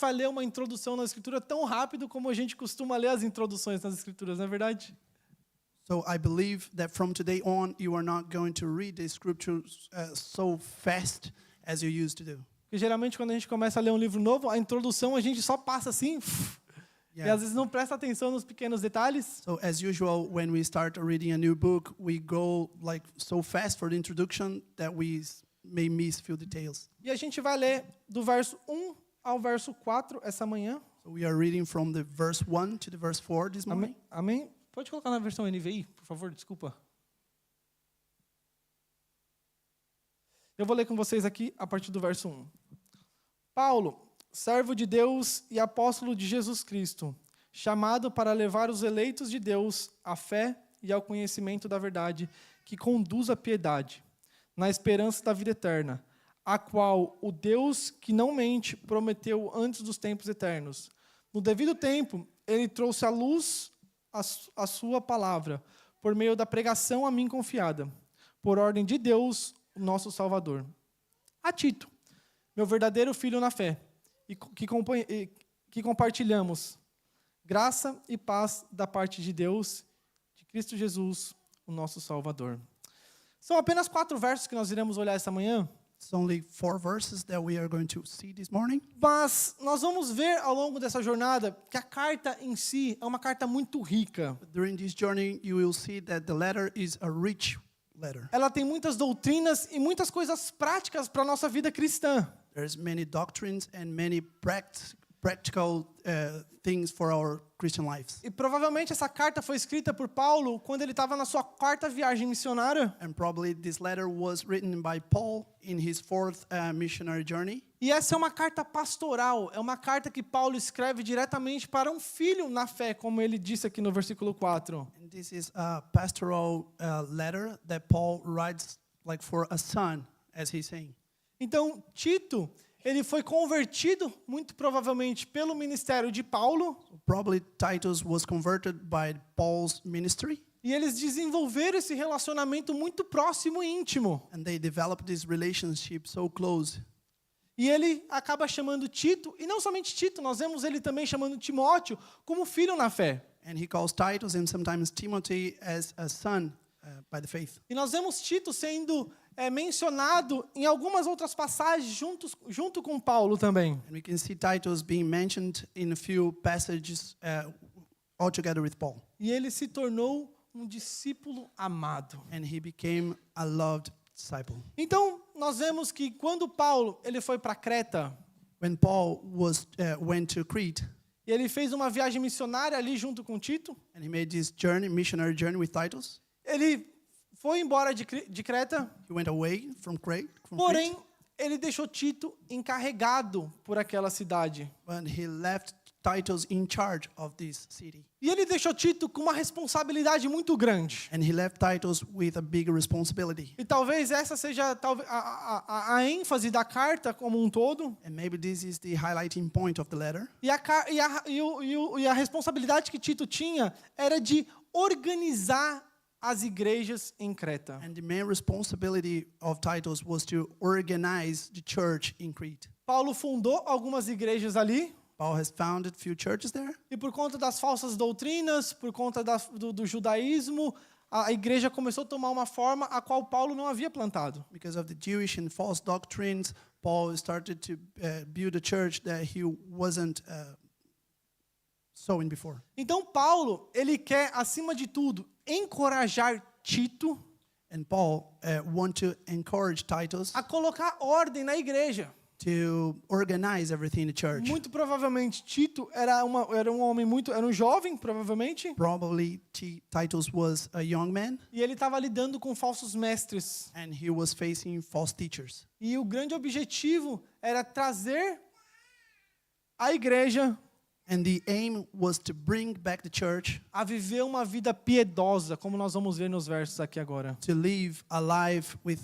vai ler uma introdução na Escritura tão rápido como a gente costuma ler as introduções nas Escrituras, não é verdade? So I believe that from today on, you are not going to read the scriptures so fast as you used to do. Porque geralmente quando a gente começa a ler um livro novo, a introdução a gente só passa assim, e às vezes não presta atenção nos pequenos detalhes. So as usual, when we start reading a new book, we go like so fast for the introduction that we may miss few details. E a gente vai ler do verso 1 ao verso 4 essa manhã. So we are reading from the verse 1 to the verse 4 this morning. Amém? Amém? Pode colocar na versão NVI, por favor, desculpa. Eu vou ler com vocês aqui a partir do verso 1. Paulo, servo de Deus e apóstolo de Jesus Cristo, chamado para levar os eleitos de Deus à fé e ao conhecimento da verdade, que conduz à piedade, na esperança da vida eterna, a qual o Deus que não mente prometeu antes dos tempos eternos. No devido tempo, ele trouxe à luz a sua palavra, por meio da pregação a mim confiada, por ordem de Deus, o nosso Salvador. A Tito, meu verdadeiro filho na fé, e que compartilhamos graça e paz da parte de Deus, de Cristo Jesus, o nosso Salvador. São apenas 4 versos que nós iremos olhar essa manhã. It's only 4 verses that we are going to see this morning. Mas nós vamos ver ao longo dessa jornada que a carta em si é uma carta muito rica. During this journey, you will see that the letter is a rich letter. Ela tem muitas doutrinas e muitas coisas práticas para a nossa vida cristã. There's many doctrines and many practical things for our Christian lives. E provavelmente essa carta foi escrita por Paulo quando ele estava na sua 4ª viagem missionária. And probably this letter was written by Paul in his 4th missionary journey. E essa é uma carta pastoral, é uma carta que Paulo escreve diretamente para um filho na fé, como ele disse aqui no versículo 4. And this is a pastoral letter that Paul writes like for a son, as he's saying. Então, Tito, ele foi convertido, muito provavelmente, pelo ministério de Paulo. Probably Titus was converted by Paul's ministry. E eles desenvolveram esse relacionamento muito próximo e íntimo. And they developed this relationship so close. E ele acaba chamando Tito, e não somente Tito, nós vemos ele também chamando Timóteo como filho na fé. And he calls Titus and sometimes Timothy as a son by the faith. E nós vemos Tito sendo mencionado em algumas outras passagens junto com Paulo também. And we can see Titus being mentioned in a few passages all together with Paul. E ele se tornou um discípulo amado. And he became a loved disciple. Então, nós vemos que quando Paulo ele foi para Creta, When Paul went to Crete, e ele fez uma viagem missionária ali junto com Tito, and he made this missionary journey with Titus, ele foi embora de Creta, he went away from Crete. Porém, ele deixou Tito encarregado por aquela cidade. But he left Titus in charge of this city. E ele deixou Tito com uma responsabilidade muito grande. And he left Titus with a big responsibility. E talvez essa seja a ênfase da carta como um todo. And maybe this is the highlighting point of the letter. E a responsabilidade que Tito tinha era de organizar as igrejas em Creta. And the main responsibility of Titus was to organize the church in Crete. Paulo fundou algumas igrejas ali. Paul has founded few churches there. E por conta das falsas doutrinas, por conta do judaísmo, a igreja começou a tomar uma forma a qual Paulo não havia plantado. Because of the Jewish and false doctrines, Paul started to build a church that he wasn't sowing before. Então Paulo, ele quer, acima de tudo, encorajar Tito And Paul want to encourage Titus a colocar ordem na igreja. to organize everything in the church. Muito provavelmente Tito era um jovem, provavelmente, Probably Titus was a young man, e ele estava lidando com falsos mestres. and he was facing false teachers. E o grande objetivo era trazer a igreja And the aim was to bring back the church a viver uma vida piedosa, como nós vamos ver nos versos aqui agora. to live a life with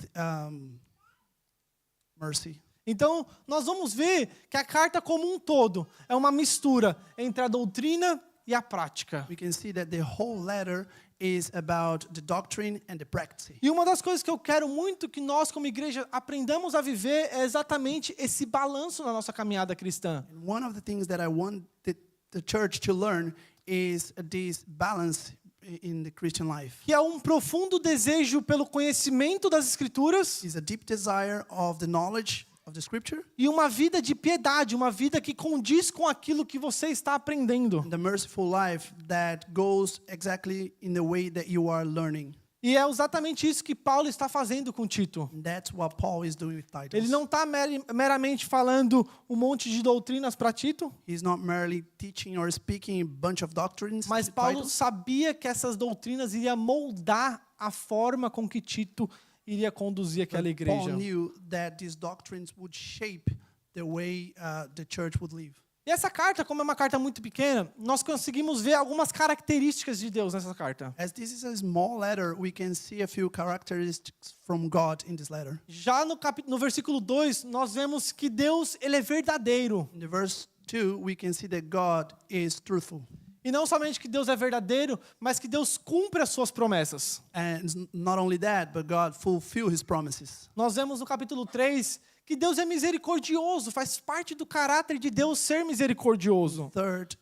mercy. Então, nós vamos ver que a carta como um todo é uma mistura entre a doutrina e a prática. We can see that the whole letter is about the doctrine and the practice. E uma das coisas que eu quero muito que nós, como igreja, aprendamos a viver é exatamente esse balanço na nossa caminhada cristã. And one of the things that I want the church to learn is this balance in the Christian life. Que é um profundo desejo pelo conhecimento das Escrituras Is a deep desire of the knowledge of the scripture e uma vida de piedade, uma vida que condiz com aquilo que você está aprendendo. and the merciful life that goes exactly in the way that you are learning. E é exatamente isso que Paulo está fazendo com Tito. And that's what Paul is doing with Titus. Ele não está meramente falando um monte de doutrinas para Tito, He's not merely teaching or speaking a bunch of doctrines mas to Paulo Titus, sabia que essas doutrinas iriam moldar a forma com que Tito iria conduzir aquela but Paul igreja. knew that these doctrines would shape the way the church would live. E essa carta, como é uma carta muito pequena, nós conseguimos ver algumas características de Deus nessa carta. As this is a small letter, we can see a few characteristics from God in this letter. Já no versículo 2, nós vemos que Deus ele é verdadeiro. In the verse 2, we can see that God is truthful. E não somente que Deus é verdadeiro, mas que Deus cumpre as suas promessas. And not only that, but God fulfill his promises. Nós vemos no capítulo 3 que Deus é misericordioso, faz parte do caráter de Deus ser misericordioso. Third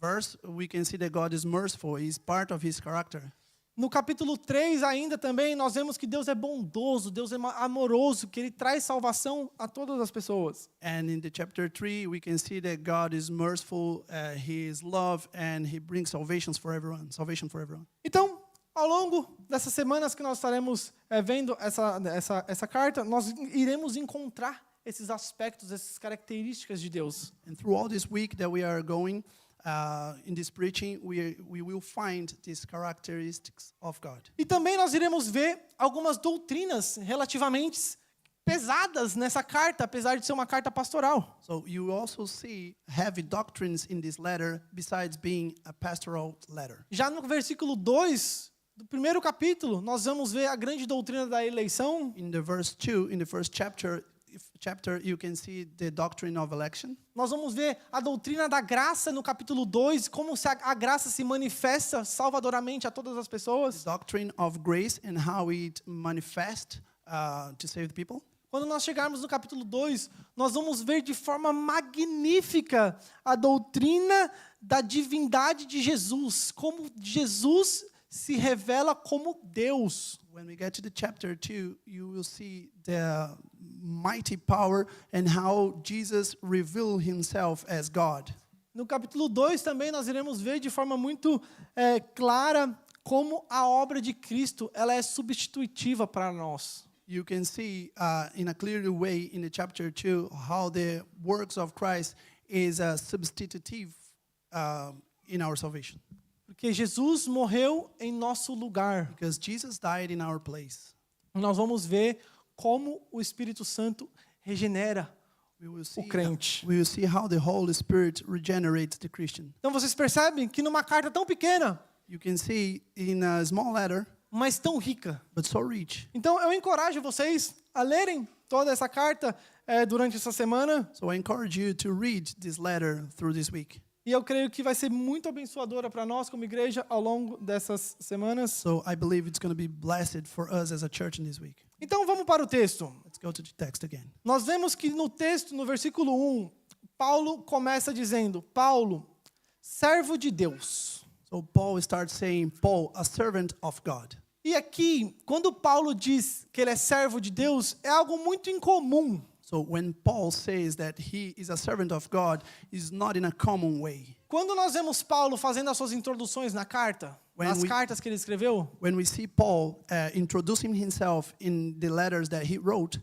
verse, we can see that God is merciful. He's part of his character. No capítulo 3 ainda também, nós vemos que Deus é bondoso, Deus é amoroso, que Ele traz salvação a todas as pessoas. And in the chapter 3, we can see that God is merciful, he is love, and he brings salvation for everyone. Então, ao longo dessas semanas que nós estaremos vendo essa carta, nós iremos encontrar esses aspectos, essas características de Deus. And through all this week that we are going in this preaching, we will find these characteristics of God. E também nós iremos ver algumas doutrinas relativamente pesadas nessa carta, apesar de ser uma carta pastoral. So you also see heavy doctrines in this letter besides being a pastoral letter. Já no versículo 2 do primeiro capítulo, nós vamos ver a grande doutrina da eleição. In the verse 2, in the first chapter, you can see the doctrine of election. Nós vamos ver a doutrina da graça no capítulo 2, como a graça se manifesta salvadoramente a todas as pessoas. The doctrine of grace and how it manifests to save the people. Quando nós chegarmos no capítulo 2, nós vamos ver de forma magnífica a doutrina da divindade de Jesus, como Jesus se revela como Deus. When we get to the chapter 2, you will see the mighty power and how Jesus revealed himself as God. No capítulo 2 também nós iremos ver de forma muito clara como a obra de Cristo ela é substitutiva para nós. You can see in a clear way in the chapter 2 how the works of Christ is a substitutive in our salvation. Porque Jesus morreu em nosso lugar. Because Jesus died in our place. Nós vamos ver como o Espírito Santo regenera o crente. We will see how the Holy Spirit regenerates the Christian. Então vocês percebem que numa carta tão pequena, You can see in a small letter, mas tão rica. but so rich. Então eu encorajo vocês a lerem toda essa carta durante essa semana. So I encourage you to read this letter through this week. E eu creio que vai ser muito abençoadora para nós como igreja ao longo dessas semanas. So I believe it's going to be blessed for us as a church in this week. Então vamos para o texto. Let's go to the text again. Nós vemos que no texto, no versículo 1, Paulo começa dizendo, Paulo, servo de Deus. So Paul starts saying, Paul, a servant of God. E aqui, quando Paulo diz que ele é servo de Deus, é algo muito incomum. So when Paul says that he is a servant of God, it's not in a common way. Quando nós vemos Paulo fazendo as suas introduções na carta, nas cartas que ele escreveu, When we see Paul introducing himself in the letters that he wrote,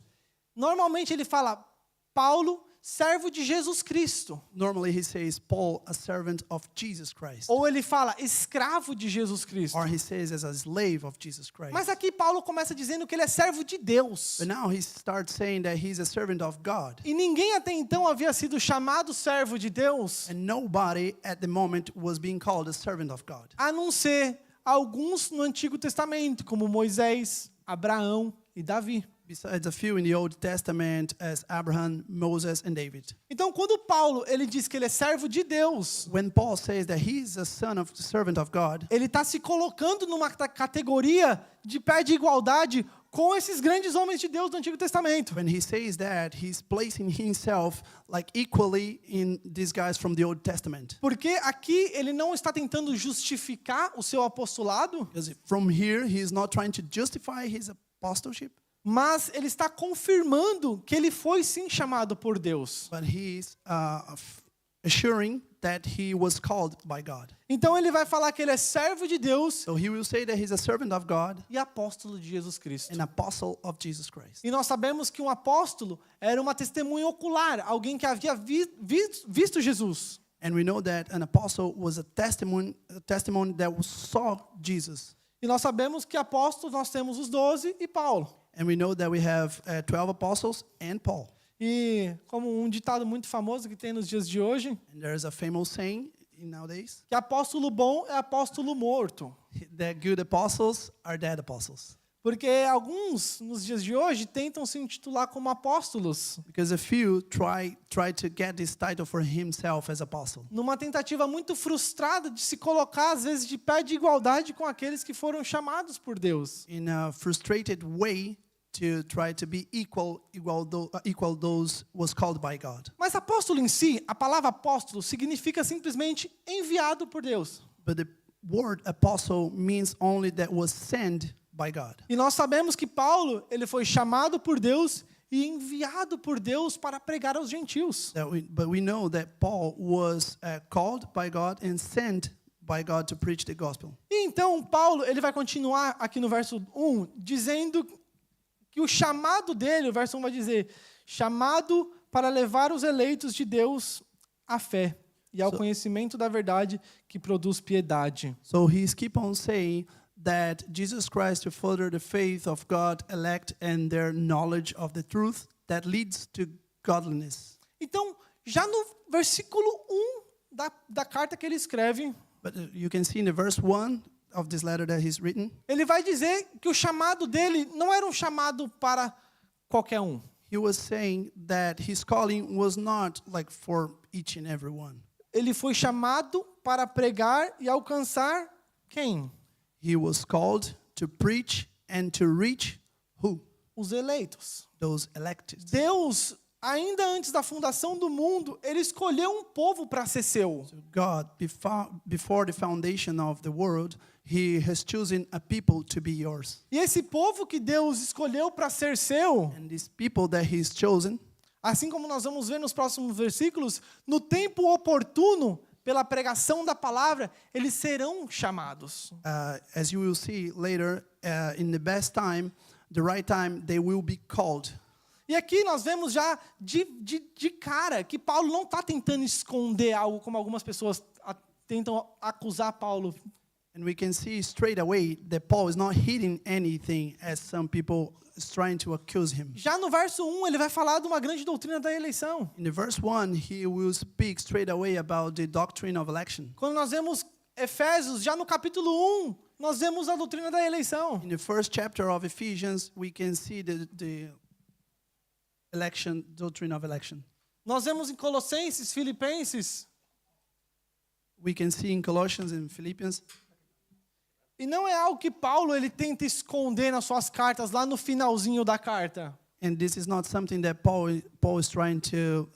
normalmente ele fala, Paulo, servo de Jesus Cristo. normally he says, Paul, a servant of Jesus Christ. Ou ele fala, escravo de Jesus Cristo. Or he says, as a slave of Jesus Christ. Mas aqui Paulo começa dizendo que ele é servo de Deus. But now he starts saying that he's a servant of God. E ninguém até então havia sido chamado servo de Deus, And nobody at the moment was being called a servant of God. a não ser alguns no Antigo Testamento, como Moisés, Abraão e Davi. besides a few in the Old Testament as Abraham, Moses, and David. Então, quando Paulo ele diz que ele é servo de Deus, When Paul says that he is a servant of God, ele está se colocando numa categoria de pé de igualdade com esses grandes homens de Deus do Antigo Testamento. when he says that, he's placing himself like equally in these guys from the Old Testament. Porque aqui ele não está tentando justificar o seu apostolado, Because from here, he's not trying to justify his apostleship, mas ele está confirmando que ele foi sim chamado por Deus. but he's assuring that he was called by God. Então ele vai falar que ele é servo de Deus So he will say that he's a servant of God, e apóstolo de Jesus Cristo. an apostle of Jesus Christ. E nós sabemos que um apóstolo era uma testemunha ocular, alguém que havia visto Jesus. And we know that an apostle was a testimony that saw Jesus. E nós sabemos que apóstolos nós temos os 12 e Paulo. And we know that we have 12 apostles and Paul. E como um ditado muito famoso que tem nos dias de hoje, And there's a famous saying nowadays que apóstolo bom é apóstolo morto. that good apostles are dead apostles. Porque alguns, nos dias de hoje, tentam se intitular como apóstolos, Because a few try to get this title for himself as apostle, numa tentativa muito frustrada de se colocar, às vezes, de pé de igualdade com aqueles que foram chamados por Deus. in a frustrated way to try to be equal those was called by God. Mas apóstolo em si, a palavra apóstolo significa simplesmente enviado por Deus. But the word apostle means only that was sent by God. E nós sabemos que Paulo, ele foi chamado por Deus e enviado por Deus para pregar aos gentios. But we know that Paul was called by God and sent by God to preach the gospel. E então Paulo, ele vai continuar aqui no verso 1, dizendo que o chamado dele, o verso 1 vai dizer, chamado para levar os eleitos de Deus à fé e ao conhecimento da verdade que produz piedade. So he's keep on saying that Jesus Christ to further the faith of God elect and their knowledge of the truth that leads to godliness. Então, já no versículo 1 da carta que ele escreve, But you can see in the verse 1 of this letter that he's written, ele vai dizer que o chamado dele não era um chamado para qualquer um. he was saying that his calling was not like for each and every one. Ele foi chamado para pregar e alcançar quem? He was called to preach and to reach who? Os eleitos. Those elected. Deus, ainda antes da fundação do mundo, ele escolheu um povo para ser seu. God, before the foundation of the world, he has chosen a people to be yours. E esse povo que Deus escolheu para ser seu, And these people that he's chosen, assim como nós vamos ver nos próximos versículos, no tempo oportuno, pela pregação da palavra, eles serão chamados. as you will see later, in the best time, the right time, they will be called. E aqui nós vemos já de cara que Paulo não está tentando esconder algo, como algumas pessoas tentam acusar Paulo. And we can see straight away that Paul is not hiding anything as some people is trying to accuse him. Já no verso 1, ele vai falar de uma grande doutrina da eleição. In the verse 1, he will speak straight away about the doctrine of election. Quando nós vemos Efésios, já no capítulo 1, nós vemos a doutrina da eleição. In the first chapter of Ephesians, we can see the doctrine of election. Nós vemos em Colossenses, Filipenses, We can see in Colossians and Philippians. e não é algo que Paulo ele tenta esconder nas suas cartas lá no finalzinho da carta. And this is not something that Paul is trying to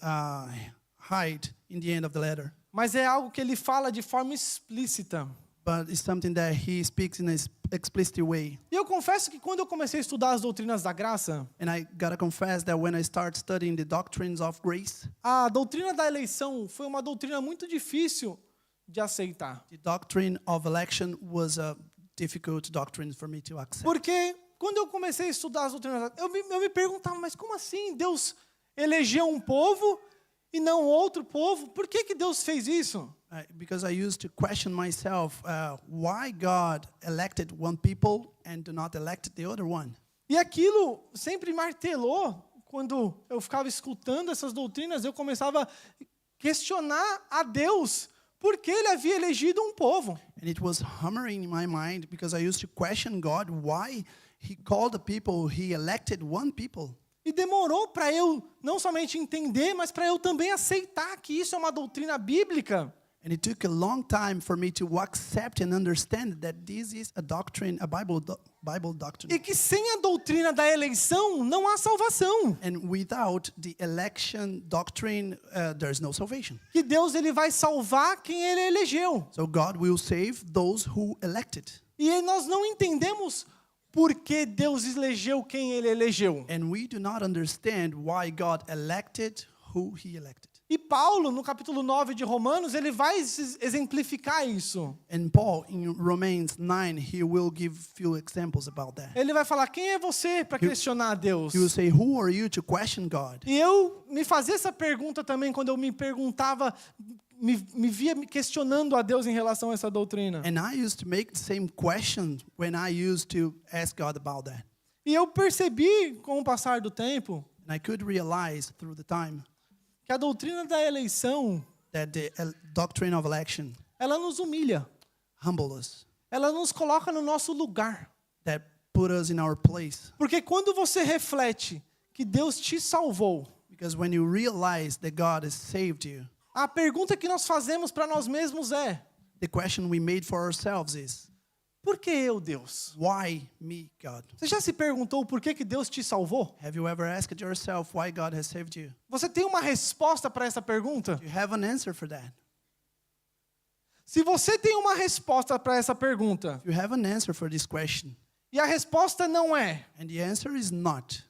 hide in the end of the letter. Mas é algo que ele fala de forma explícita. But it's something that he speaks in an explicit way. E eu confesso que quando eu comecei a estudar as doutrinas da graça, And I gotta confess that when I start studying the doctrines of grace, a doutrina da eleição foi uma doutrina muito difícil de aceitar. the doctrine of election was a difficult doctrine for me to accept. Porque quando eu comecei a estudar as doutrinas, eu me perguntava, mas como assim Deus elegeu um povo e não outro povo? Por que Deus fez isso? Because I used to question myself, why God elected one people and do not elect the other one. E aquilo sempre martelou. Quando eu ficava escutando essas doutrinas, eu começava a questionar a Deus por que ele havia elegido um povo. And it was hammering in my mind because I used to question God why he called the people, he elected one people. E demorou para eu não somente entender, mas para eu também aceitar que isso é uma doutrina bíblica. And it took a long time for me to accept and understand that this is a doctrine, a Bible doctrine. E que sem a doutrina da eleição não há salvação. And without the election doctrine, there's no salvation. Que Deus ele vai salvar quem ele elegeu. So God will save those who elected. E nós não entendemos por que Deus elegeu quem ele elegeu. And we do not understand why God elected who he elected. E Paulo, no capítulo 9 de Romanos, ele vai exemplificar isso. And Paul, in Romans 9, he will give few examples about that. Ele vai falar, quem é você para questionar a Deus? He will say, who are you to question God? E eu me fazia essa pergunta também quando eu me perguntava, me via me questionando a Deus em relação a essa doutrina. And I used to make the same question when I used to ask God about that. E eu percebi, com o passar do tempo, And I could realize through the time que a doutrina da eleição, that the doctrine of election ela nos humilha. humble us, Ela nos coloca no nosso lugar. that put us in our place. Porque quando você reflete que Deus te salvou, Because when you realize that God has saved you, a pergunta que nós fazemos para nós mesmos é: the question we made for ourselves is, por que eu, Deus? why me, God? Você já se perguntou por que Deus te salvou? Have you ever asked yourself why God has saved you? Você tem uma resposta para essa pergunta? You have an answer for that. Se você tem uma resposta para essa pergunta, You have an answer for this question. e a resposta não é And the answer is not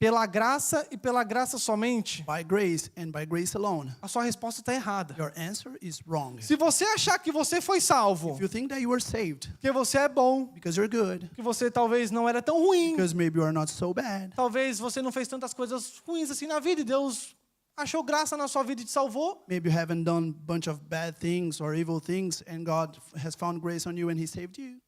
pela graça e pela graça somente, by grace and by grace alone. a sua resposta está errada. Your answer is wrong. Se você achar que você foi salvo, If you think that you were saved que você é bom, because you're good, que você talvez não era tão ruim, because maybe you are not so bad, talvez você não fez tantas coisas ruins assim na vida e Deus achou graça na sua vida e te salvou, maybe you haven't done a bunch of bad things or evil things and God has found grace on you and he saved you,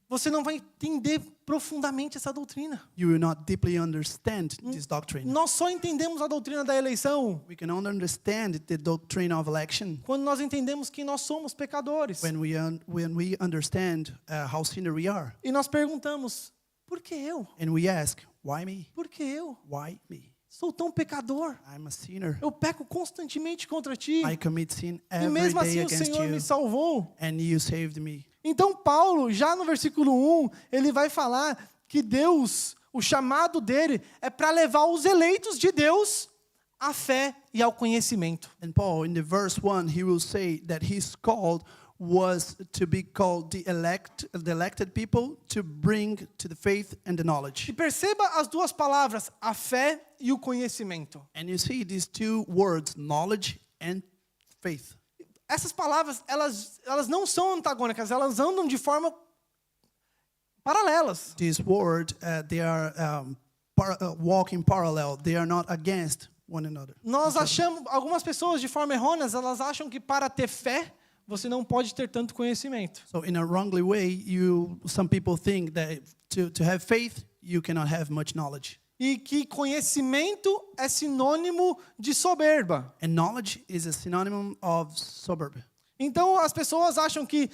você não vai entender profundamente essa doutrina. you will not deeply understand this doctrine. Nós só entendemos a doutrina da eleição We can only understand the doctrine of election quando nós entendemos que nós somos pecadores. when we understand how sinner we are. E nós perguntamos, por que eu? And we ask, why me? Por que eu? Why me? Sou tão pecador. I'm a sinner. Eu peco constantemente contra ti. I commit sin E every mesmo day assim o against Senhor you, me salvou. and you saved me. Então Paulo, já no versículo 1, ele vai falar que Deus, o chamado dele é para levar os eleitos de Deus à fé e ao conhecimento. And Paul, in the verse 1, he will say that his call was to be called the elected people to bring to the faith and the E knowledge. perceba as duas palavras, a fé e o conhecimento. And you see these two words, knowledge and faith. Essas palavras, elas não são antagônicas, elas andam de forma paralelas. This word, they are walking parallel. They are not against one another. Nós achamos, algumas pessoas de forma errônea, elas acham que para ter fé, você não pode ter tanto conhecimento. So in a wrongly way, some people think that to have faith, you cannot have much knowledge. E que conhecimento é sinônimo de soberba. And knowledge is a synonym of suburb. Então as pessoas acham que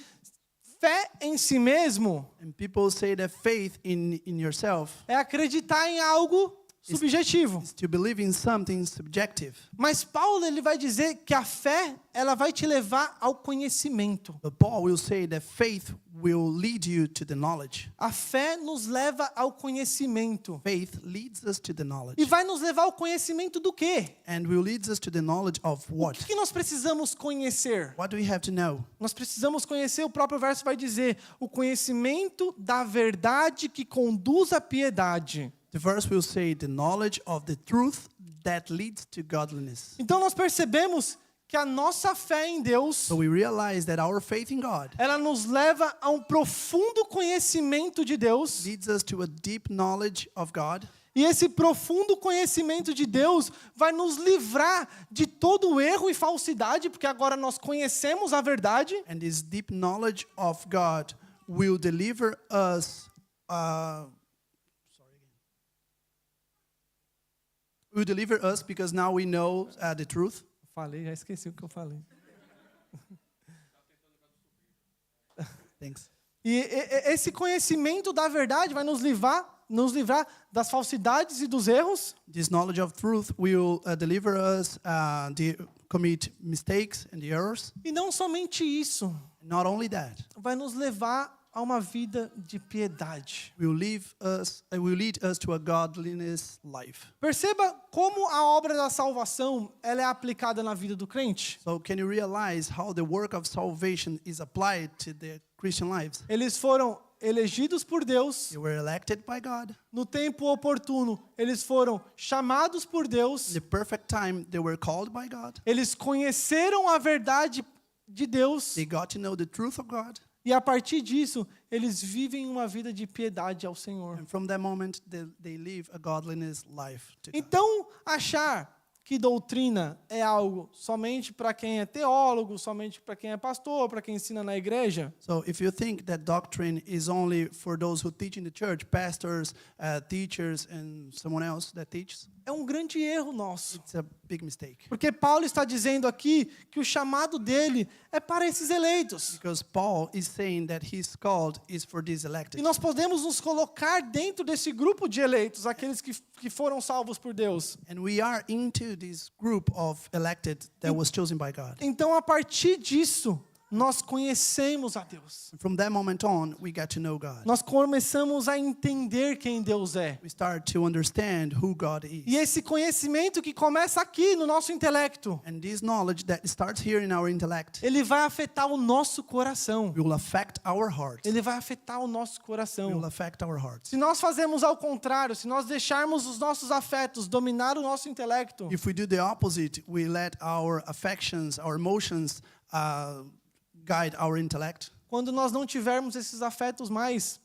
fé em si mesmo And people say that faith in yourself é acreditar em algo subjetivo. is to believe in something subjective. Mas Paulo ele vai dizer que a fé ela vai te levar ao conhecimento. But Paul will say that faith will lead you to the knowledge. A fé nos leva ao conhecimento. Faith leads us to the E knowledge. vai nos levar ao conhecimento do quê? And will leads us to the knowledge of O what? que nós precisamos conhecer? What do we have to know? Nós precisamos conhecer, o próprio verso vai dizer, o conhecimento da verdade que conduz à piedade. The verse will say the knowledge of the truth that leads to godliness. Então nós percebemos que a nossa fé em Deus, So we realize that our faith in God ela nos leva a um profundo conhecimento de Deus. leads us to a deep knowledge of God. E esse profundo conhecimento de Deus vai nos livrar de todo erro e falsidade, porque agora nós conhecemos a verdade. And this deep knowledge of God will deliver us will deliver us because now we know the truth. Falei, já esqueci o que eu falei. Thanks. Esse conhecimento da verdade vai nos livrar das falsidades e dos erros. This knowledge of truth will deliver us commit mistakes and the errors. E não somente isso, Not only that, vai nos levar a uma vida de piedade. will lead us to a godliness life. Perceba como a obra da salvação ela é aplicada na vida do crente. So can you realize how the work of salvation is applied to the Christian lives? Eles foram elegidos por Deus, They were elected by God. no tempo oportuno, eles foram chamados por Deus, In the perfect time, they were called by God. eles conheceram a verdade de Deus, They got to know the truth of God. e a partir disso, eles vivem uma vida de piedade ao Senhor. And from that moment, they live a godliness life to God. Então, achar que doutrina é algo somente para quem é teólogo, somente para quem é pastor, para quem ensina na igreja, So if you think that doctrine is only for those who teach in the church, pastors, teachers, and someone else that teaches, é um grande erro nosso. it's a big mistake. Porque Paulo está dizendo aqui que o chamado dele é para esses eleitos. Because Paul is saying that his called is for these E elected. nós podemos nos colocar dentro desse grupo de eleitos, aqueles que foram salvos por Deus. And we are into this group of elected that was chosen by God. Então, a partir disso, nós conhecemos a Deus. And from that moment on, we got to know God. Nós começamos a entender quem Deus é. We start to understand who God E is. esse conhecimento que começa aqui no nosso intelecto, And this knowledge that starts here in our intellect ele vai afetar o nosso coração. will affect our hearts. Ele vai afetar o nosso Will coração. affect our hearts. Se nós fazemos ao contrário, se nós deixarmos os nossos afetos dominar o nosso intelecto, If we do the opposite, we let our affections, our emotions guide our intellect. quando nós não tivermos esses afetos mais,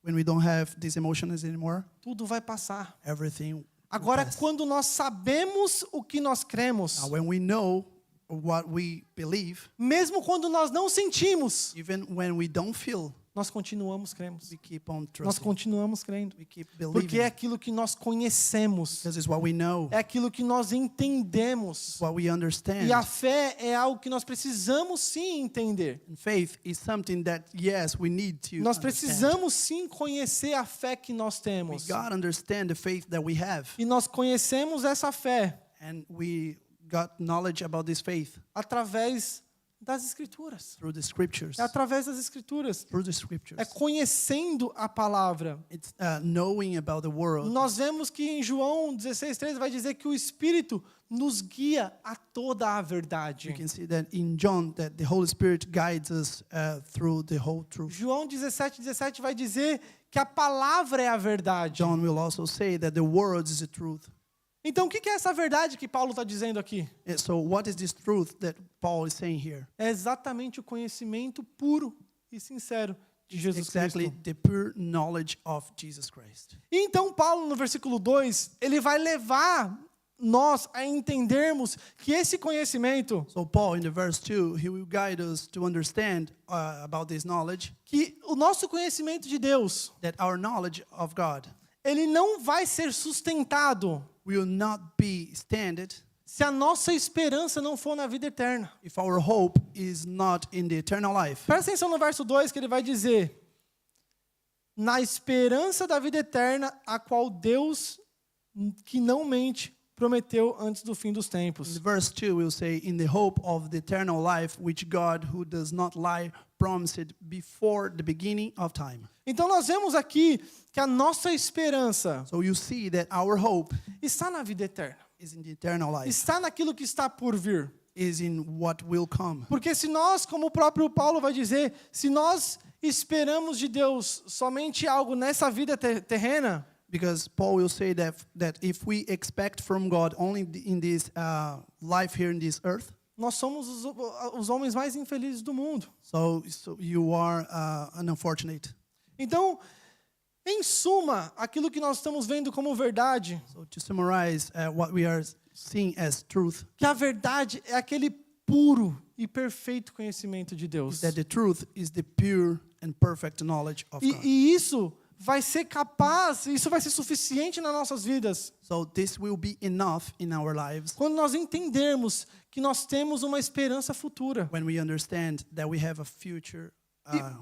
When we don't have these emotions anymore, tudo vai passar. everything will Agora, pass. quando nós sabemos o que nós cremos, Now, when we know what we believe, mesmo quando nós não sentimos, even when we don't feel, nós continuamos crendo. we keep on Nós trusting. continuamos crendo. We keep Porque believing. é aquilo que nós conhecemos. Because it's what we know, É aquilo que nós entendemos. what we understand. E a fé é algo que nós precisamos sim entender. And faith is something that, yes, we need to Nós understand. precisamos sim conhecer a fé que nós We temos. got to understand the faith that we have. E nós conhecemos essa fé And we got knowledge about this faith através das Escrituras. through the scriptures. É através das Escrituras. Through the scriptures. É conhecendo a palavra. It's knowing about the world. Nós vemos que em João 16:13 vai dizer que o Espírito nos guia a toda a You verdade. can see that in John, that the Holy Spirit guides us through the whole truth. João 17:17 vai dizer que a palavra é a verdade. John will also say that the word is the truth. Então, o que é essa verdade que Paulo está dizendo aqui? And so what is this truth that Paul is saying here? É exatamente o conhecimento puro e sincero de Jesus Exactly Cristo. the pure knowledge of Jesus Christ. E então, Paulo, no versículo 2, ele vai levar nós a entendermos que esse conhecimento, So Paul, in the verse 2, he will guide us to understand about this knowledge, que o nosso conhecimento de Deus, that our knowledge of God ele não vai ser sustentado will not be standard se a nossa esperança não for na vida eterna. if our hope is not in the eternal life. Presta atenção no verso 2 que ele vai dizer: na esperança da vida eterna, a qual Deus, que não mente, prometeu antes do fim dos In tempos. the verse 2 will say, in the hope of the eternal life, which God, who does not lie, promised before the beginning of time. Então nós vemos aqui que a nossa esperança So you see that our hope está na vida eterna. is in the eternal life, Está naquilo que está por vir. is in what will come. Porque se nós, como o próprio Paulo vai dizer, se nós esperamos de Deus somente algo nessa vida terrena, Because Paul will say that if we expect from God only in this life here in this earth, nós somos os homens mais infelizes do mundo. so you are an unfortunate. Então, em suma, aquilo que nós estamos vendo como verdade, So to summarize what we are seeing as truth, que a verdade é aquele puro e perfeito conhecimento de Deus. is that the truth is the pure and perfect knowledge of God. E isso vai ser capaz, isso vai ser suficiente nas nossas vidas, So this will be enough in our lives quando nós entendermos que nós temos uma esperança futura. when we understand that we have a future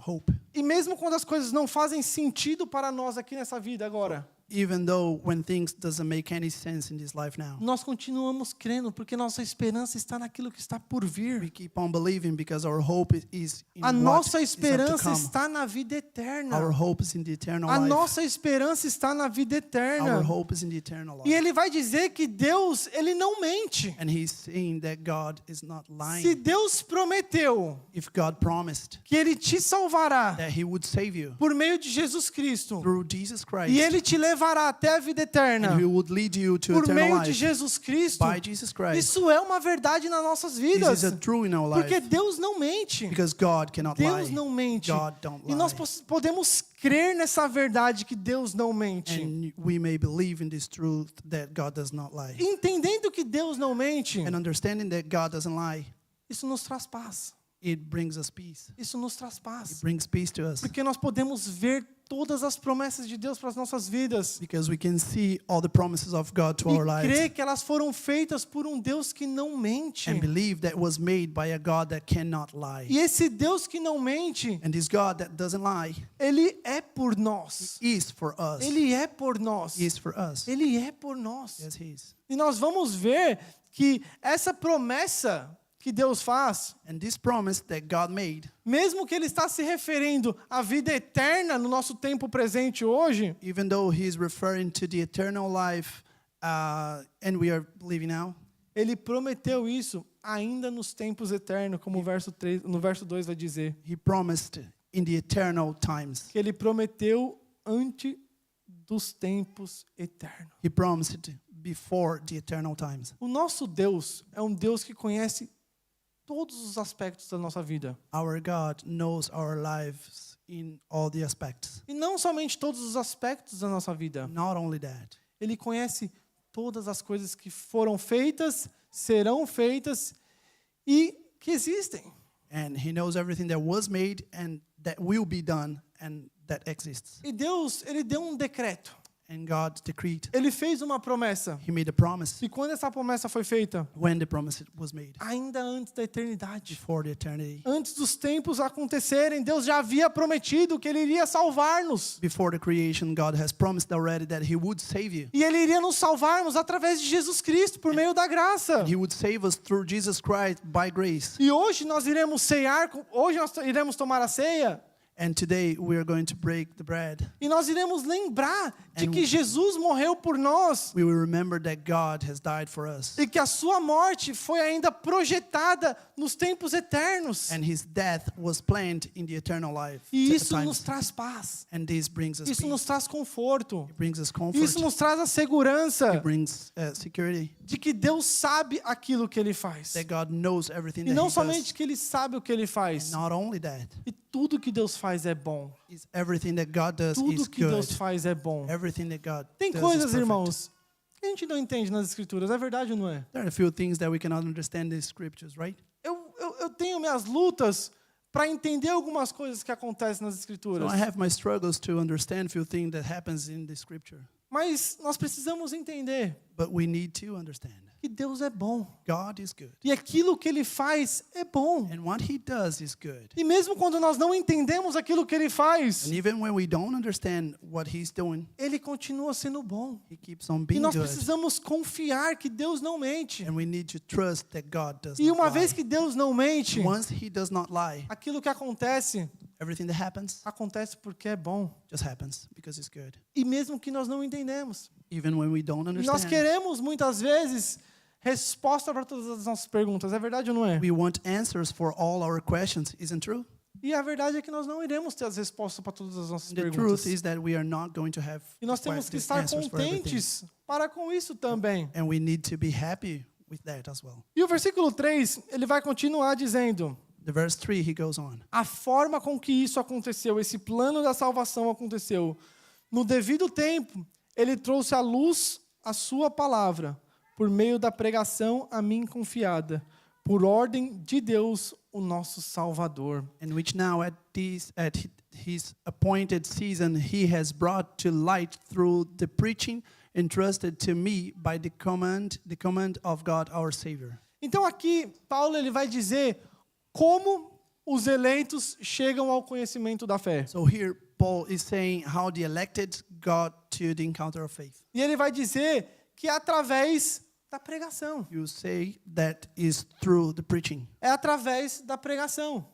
hope. E mesmo quando as coisas não fazem sentido para nós aqui nessa vida agora, Even though when things doesn't make any sense in this life now, nós continuamos crendo, porque nossa esperança está naquilo que está por we vir. keep on believing because our hope is in A what nossa is up to esperança come. está na vida eterna. Our hope is in the eternal A life. nossa esperança está na vida Our eterna. hope is in the eternal E life. ele vai dizer que Deus, ele não mente. And he's saying that God is not Se lying. Deus prometeu If God promised que ele te salvará that he would save you por meio de Jesus Cristo, through Jesus Christ, e ele te levará até a vida eterna and he would lead you to por eternal meio de life Jesus Cristo, by Jesus Christ, isso é uma verdade nas nossas this vidas. is a true in our life Porque Deus não mente. because God cannot Deus lie. não mente. God don't E nós lie. podemos crer nessa verdade que Deus não mente. And we may believe in this truth that God does not lie. Entendendo que Deus não mente, And understanding that God doesn't lie, isso nos traz paz. it brings us peace. Isso nos traz It paz. brings peace to us Porque nós podemos ver todas as promessas de Deus para as nossas vidas. because we can see all the promises of God to our E crer lives que elas foram feitas por um Deus que não mente. and believe that was made by a God that cannot lie. E esse Deus que não mente, And this God that doesn't lie Ele é por nós. is for us. Ele é por nós. Is for us. Ele é por nós. Yes, he is. E nós vamos ver que essa promessa que Deus faz, And this promise that God made, mesmo que Ele está se referindo à vida eterna no nosso tempo presente hoje, even though he is referring to the eternal life and we are living now, Ele prometeu isso ainda nos tempos eternos, como no verso 2 vai dizer. he promised in the eternal times. Que Ele prometeu antes dos tempos eternos. He promised before the eternal times. O nosso Deus é um Deus que conhece todos os aspectos da nossa vida. Our God knows our lives in all the aspects. E não somente todos os aspectos da nossa vida. Not only that, Ele conhece todas as coisas que foram feitas, serão feitas e que existem. and he knows everything that was made and that will be done and that exists. E Deus, Ele deu um decreto. And God decreed. Ele fez uma promessa. He made a promise E quando essa promessa foi feita? when the promise was made, Ainda antes da eternidade. before the eternity. Antes dos tempos acontecerem, Deus já havia prometido que Ele iria salvar-nos. Before the creation, God has promised already that he would save you. E Ele iria nos salvarmos através de Jesus Cristo, por meio da graça. He would save us through Jesus Christ by grace. E hoje nós iremos cear, hoje nós iremos tomar a ceia. And today we are going to break the bread. E nós iremos lembrar de que Jesus morreu por nós. We will remember that God has died for us. E que a sua morte foi ainda projetada nos tempos eternos. And his death was planned in the eternal life. E isso times. nos traz paz. And this brings us Isso peace. nos traz conforto. It brings us comfort. Isso nos traz a segurança It brings security. de que Deus sabe aquilo que Ele faz. That God knows everything E that não he somente does. que Ele sabe o que Ele faz. Not only that, E tudo que Deus faz é bom. is everything that God does is Tudo que good. Deus faz é bom. Everything that God Tem does coisas, is perfect. irmãos, que a gente não entende nas Escrituras. É verdade ou não é? There are a few things that we cannot understand in the scriptures, right? Eu tenho minhas lutas para entender algumas coisas que acontecem nas So Escrituras. I have my struggles to understand a few things that happens in the scripture. Mas nós precisamos entender But we need to understand que Deus é bom. God is good. E aquilo que Ele faz é bom. And what he does is good. E mesmo quando nós não entendemos aquilo que Ele faz, And even when we don't understand what he's doing, Ele continua sendo bom. he keeps on E being nós good. precisamos confiar que Deus não mente. And we need to trust that God does E not uma lie. vez que Deus não mente, Once he does not lie, aquilo que acontece, everything that happens acontece porque é bom. just happens because it's good. E mesmo que nós não entendemos. Even when we don't E nós understand. queremos, muitas vezes, resposta para todas as nossas perguntas. É verdade ou não é? We want answers for all our questions, isn't true? E a verdade é que nós não iremos ter as respostas para todas as nossas The perguntas. truth is that we are not going to have E nós temos que estar answers for everything. contentes para com isso também. And we need to be happy with that as well. E o versículo 3, ele vai continuar dizendo: The verse 3, he goes on. a forma com que isso aconteceu, esse plano da salvação aconteceu, no devido tempo, ele trouxe à luz a sua palavra, por meio da pregação a mim confiada, por ordem de Deus, o nosso Salvador. And which now at his appointed season he has brought to light through the preaching entrusted to me by the command of God our Savior. Então aqui, Paulo ele vai dizer como os eleitos chegam ao conhecimento da fé. So here Paul is saying how the elected got to the encounter of faith. E ele vai dizer que é através da pregação. You say that is through the preaching, É através da pregação.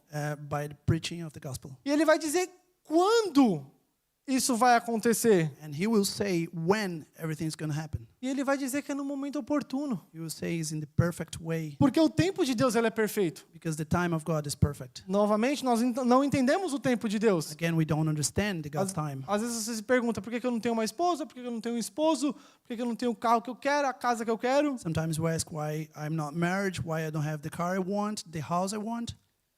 by the preaching of the gospel. E ele vai dizer quando isso vai acontecer. And he will say when everything's going to happen. E ele vai dizer que é no momento oportuno. He will say it's in the perfect way, Porque o tempo de Deus ele é perfeito. because the time of God is perfect. Novamente, nós não entendemos o tempo de Deus. Again, we don't understand the God's Às, time. às vezes você se pergunta por que eu não tenho uma esposa, por que eu não tenho um esposo, por que eu não tenho o carro que eu quero, a casa que eu quero. Sometimes we ask why I'm not married, why I don't have the car I want, the house I want.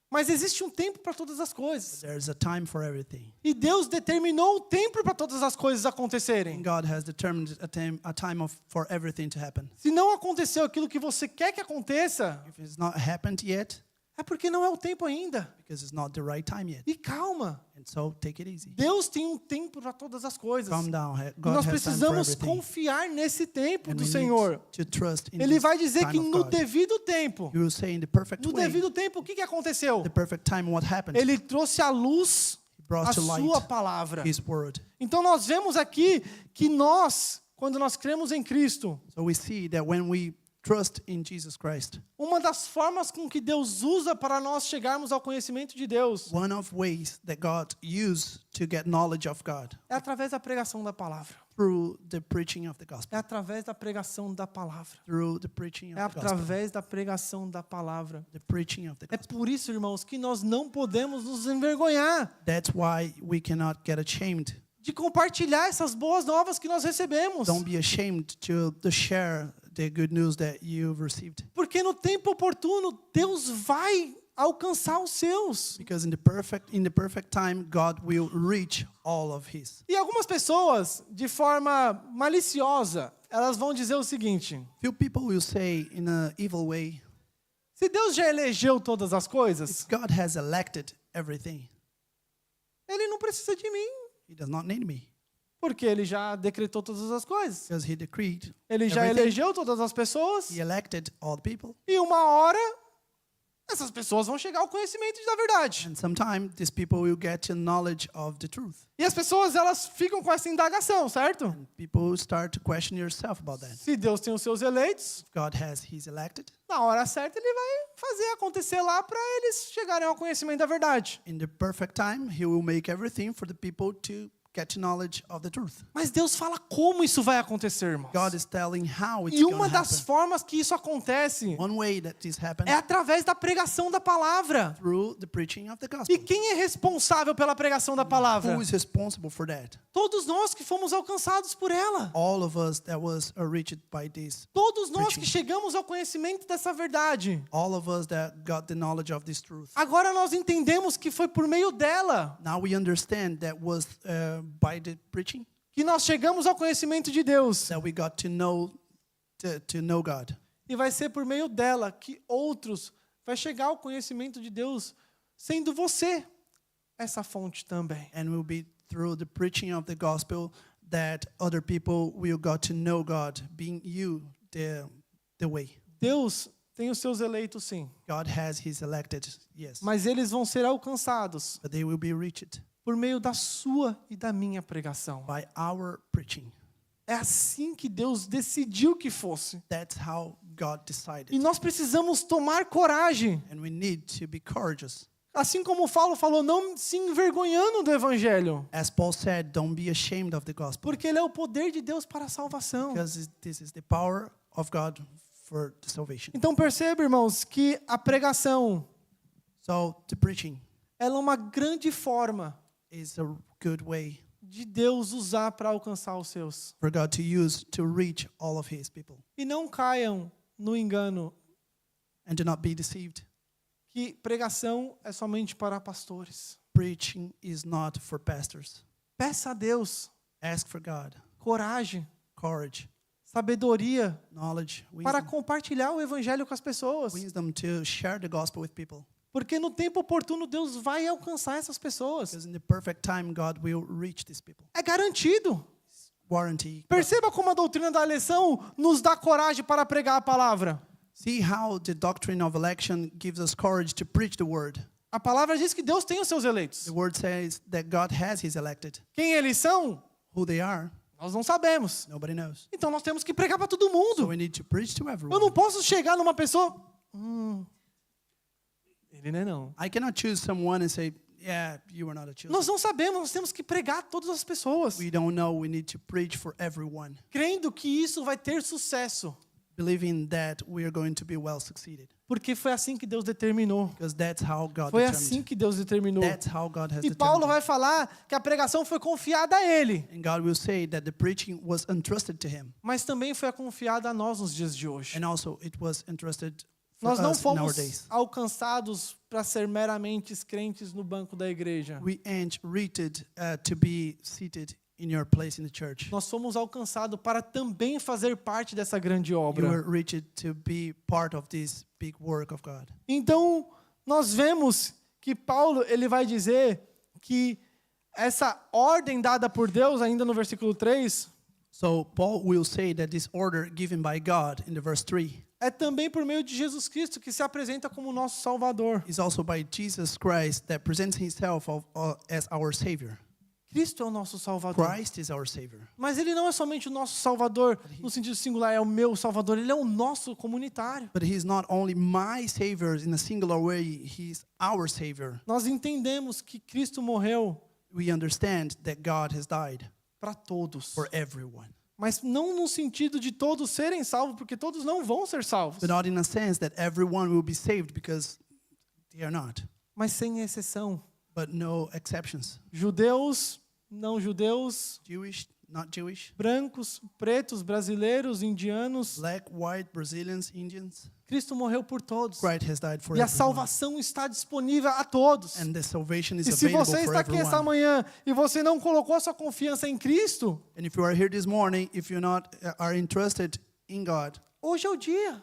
Mas existe um tempo para todas as coisas. There's a time for everything. E Deus determinou o tempo para todas as coisas And acontecerem. God has determined a time for everything to happen. Se não aconteceu aquilo que você quer que aconteça, If it's not happened yet, é porque não é o tempo ainda. because it's not the right time yet. E calma. And so take it easy. Deus tem um tempo para todas as coisas. Calm down. E God nós has time for precisamos everything. confiar nesse tempo And do we Senhor. need to trust in Ele this vai dizer que time of no God. devido tempo, He will say in the perfect no way, devido tempo, o que aconteceu? the perfect time, what happened? Ele trouxe à luz He brought a to sua light palavra. His word. Então nós vemos aqui que nós, quando nós cremos em Cristo, So we see that when we trust in Jesus Christ, uma das formas com que Deus usa para nós chegarmos ao conhecimento de Deus one of ways that God used to get knowledge of God é através da pregação da palavra. through the preaching of the É gospel. através da pregação da palavra. Through the preaching É of the gospel. através da pregação da palavra. The preaching of the É gospel. por isso, irmãos, que nós não podemos nos envergonhar That's why we cannot get ashamed. de compartilhar essas boas novas que nós recebemos. Don't be ashamed to share the good news that you've received. Porque no tempo oportuno, Deus vai alcançar os seus. Because in the perfect time, God will reach all of His. E algumas pessoas, de forma maliciosa, elas vão dizer o seguinte: Few people will say in an evil way, se Deus já elegeu todas as coisas, God has elected everything. Ele não precisa de mim, He does not need me. porque Ele já decretou todas as coisas. Because He decreed Ele já everything. elegeu todas as pessoas, He elected all the people. e uma hora essas pessoas vão chegar ao conhecimento da verdade. And sometime these people will get to knowledge of the truth. E as pessoas, elas ficam com essa indagação, certo? And people start to question yourself about that. Se Deus tem os seus eleitos, God has His elected. na hora certa Ele vai fazer acontecer lá para eles chegarem ao conhecimento da verdade. In the perfect time, He will make everything for the people to get to knowledge of the truth. Mas Deus fala como isso vai acontecer, irmãos. God is telling how it's E going uma to das happen. formas que isso acontece One way that this happens é através da pregação da palavra. through the preaching of the E gospel. quem é responsável pela pregação da palavra? Who is responsible for that? Todos nós que fomos alcançados por ela. All of us that was reached by this. Todos nós que Preaching. chegamos ao conhecimento dessa verdade. All of us that got the knowledge of this truth. Agora nós entendemos que foi por meio dela Now we understand that was by the preaching que nós chegamos ao conhecimento de Deus. that we got to know God. E vai ser por meio dela que outros vai chegar ao conhecimento de Deus, sendo você essa fonte também. And will be through the preaching of the gospel that other people will got to know God, being you the way. Deus tem os seus eleitos, sim, God has His elected, yes, mas eles vão ser alcançados but they will be reached por meio da sua e da minha pregação. by our preaching. É assim que Deus decidiu que fosse. That's how God E decided. nós precisamos tomar coragem. And we need to be courageous. Assim como Paulo falou, não se envergonhando do evangelho, As Paul said, don't be ashamed of the gospel, porque ele é o poder de Deus para a salvação. because this is the power of God for the salvation. Então perceba, irmãos, que a pregação, So the preaching ela é uma grande forma is a good way de Deus usar para alcançar os seus. for God to use to reach all of His people. E não caiam no engano And do not be deceived. que pregação é somente para pastores. Preaching is not for pastors. Peça a Deus Ask for God coragem, courage, sabedoria knowledge, para wisdom, compartilhar o evangelho com as pessoas. wisdom to share the gospel with people. Porque no tempo oportuno Deus vai alcançar essas pessoas. Because in the perfect time, God will reach these people. É garantido. Warranty. Perceba como a doutrina da eleição nos dá coragem para pregar a palavra. See how the doctrine of election gives us courage to preach the word. A palavra diz que Deus tem os seus eleitos. The word says that God has his elected. Quem eles são? Who they are, Nós não sabemos. nobody knows. Então nós temos que pregar para todo So mundo. we need to preach to Eu não everyone. posso chegar numa pessoa. Ele não é não. I cannot choose someone and say, yeah, you are not a chosen. Nós não sabemos, nós temos que pregar a todas as pessoas. We don't know. We need to preach for everyone, Crendo que isso vai ter sucesso. believing that we are going to be well succeeded. Porque foi assim que Deus determinou. Because that's how God Foi determined. assim que Deus determinou. That's how God has E Paulo determined. vai falar que a pregação foi confiada a ele, And God will say that the preaching was entrusted to him. mas também foi confiada a nós nos dias de hoje. And also it was entrusted for Nós não us in our fomos days. alcançados para ser meramente crentes no banco da igreja. We ain't rated to be seated in your place in the church. Nós fomos alcançados para também fazer parte dessa grande You were obra. rated to be part of this big work of God. Então, nós vemos que Paulo ele vai dizer que essa ordem dada por Deus, ainda no versículo 3, So Paul will say that this order given by God in the verse 3 é também por meio de Jesus Cristo que se apresenta como nosso Salvador. is also by Jesus Christ that presents himself as our Savior. Cristo é o nosso Salvador. Christ is our Savior. Mas ele não é somente o nosso Salvador no sentido singular, é o meu Salvador, ele é o nosso comunitário. But he's not only my Savior in a singular way, he's our Savior. Nós entendemos que Cristo morreu We understand that God has died para todos. for everyone. Mas não no sentido de todos serem salvos, porque todos não vão ser salvos. But not in a sense that everyone will be saved, because they are not. Mas sem exceção. But no exceptions. Judeus, não judeus, Jewish, not Jewish. brancos, pretos, brasileiros, indianos. Black, white, Brazilians, Indians. Cristo morreu por todos. Christ has died for E a everyone. salvação está disponível a todos. And the salvation is E se available você for está aqui essa everyone. manhã e você não colocou a sua confiança em Cristo, And if you are here this morning, if you not are interested in God, hoje é o dia.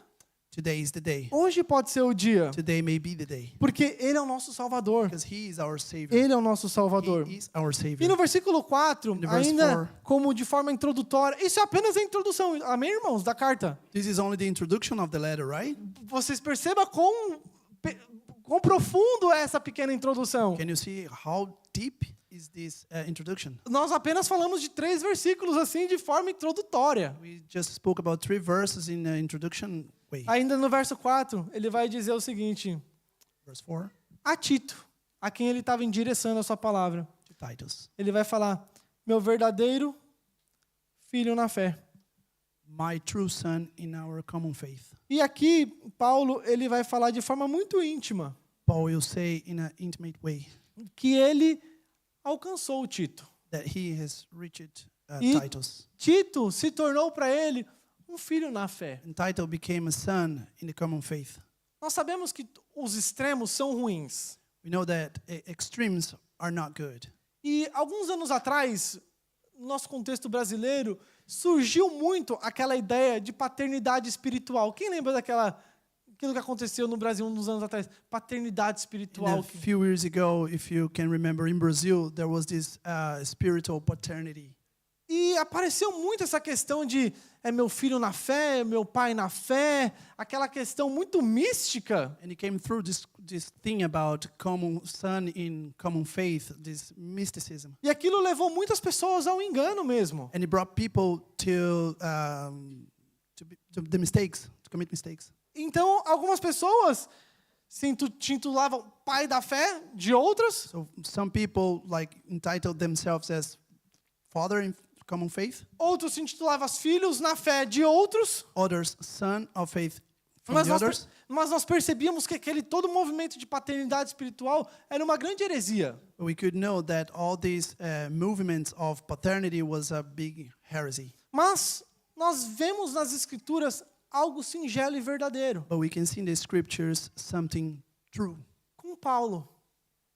today is the day. Hoje pode ser o dia. Today may be the day. Porque Ele é o nosso Salvador. Because he is our Savior. Ele é o nosso Salvador. He is our E Savior. no versículo 4, the verse ainda 4. como de forma introdutória, isso é apenas a introdução, amém, irmãos, da carta. This is only the introduction of the letter, right? Vocês percebam quão profundo é essa pequena introdução. Can you see how deep is this introduction? Nós apenas falamos de 3 versículos assim de forma introdutória. We just spoke about 3 verses in the introduction way. Ainda no verso 4, ele vai dizer o seguinte: Verse 4 a Tito, a quem ele estava endereçando a sua palavra. to Titus. Ele vai falar: meu verdadeiro filho na fé. My true son in our common faith. E aqui, Paulo, ele vai falar de forma muito íntima Paul will say in an intimate way que ele alcançou o Tito. that he has reached E- Titus. Tito se tornou para ele um filho na fé. And Titus became a son in the common faith. Nós sabemos que os extremos são ruins. We know that extremes are not good. E alguns anos atrás, no nosso contexto brasileiro, surgiu muito aquela ideia de paternidade espiritual. Quem lembra aquilo que aconteceu no Brasil uns anos atrás? Paternidade And espiritual. a few years ago, if you can remember, in Brazil, there was this spiritual paternity. E apareceu muito essa questão de é meu filho na fé, é meu pai na fé, aquela questão muito mística. And it came through this thing about common son in common faith, this mysticism. E aquilo levou muitas pessoas ao engano mesmo. And it brought people to the mistakes, to commit mistakes. Então, algumas pessoas se intitulavam pai da fé de outras, So some people like entitled themselves as father in common faith, outros se intitulavam filhos na fé de outros, others son of faith from mas the nós, others. mas nós percebíamos que aquele todo movimento de paternidade espiritual era uma grande heresia. We could know that all these movements of paternity was a big heresy. Mas nós vemos nas escrituras algo singelo e verdadeiro. But we can see in the scriptures something true Com Paulo,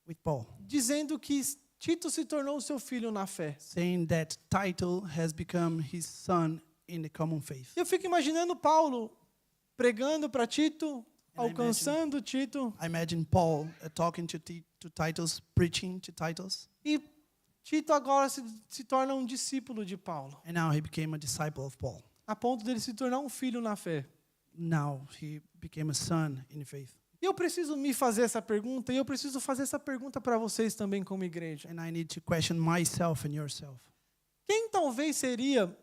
with Paul, dizendo que Tito se tornou seu filho na fé. saying that Titus has become his son in the common faith. Eu fico imaginando Paulo pregando para Tito, And I alcançando Tito, I imagine Paul talking to Titus, preaching to Titus, e Tito agora se torna um discípulo de Paulo, and now he became a disciple of Paul. a ponto dele se tornar um filho na fé. Now he became a son in the faith. E eu preciso me fazer essa pergunta, e eu preciso fazer essa pergunta para vocês também como igreja. And I need to question myself and yourself. Quem talvez seria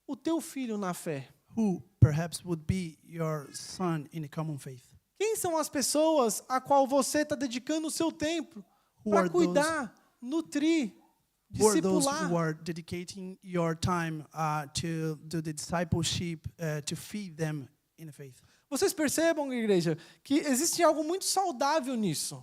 o teu filho na fé? Who perhaps would be your son in the common faith? Quem são as pessoas a qual você está dedicando o seu tempo Who para are cuidar, nutrir, Who are those discipular? who are dedicating your time to do the discipleship, to feed them in the faith? Vocês percebam, igreja, que existe algo muito saudável nisso.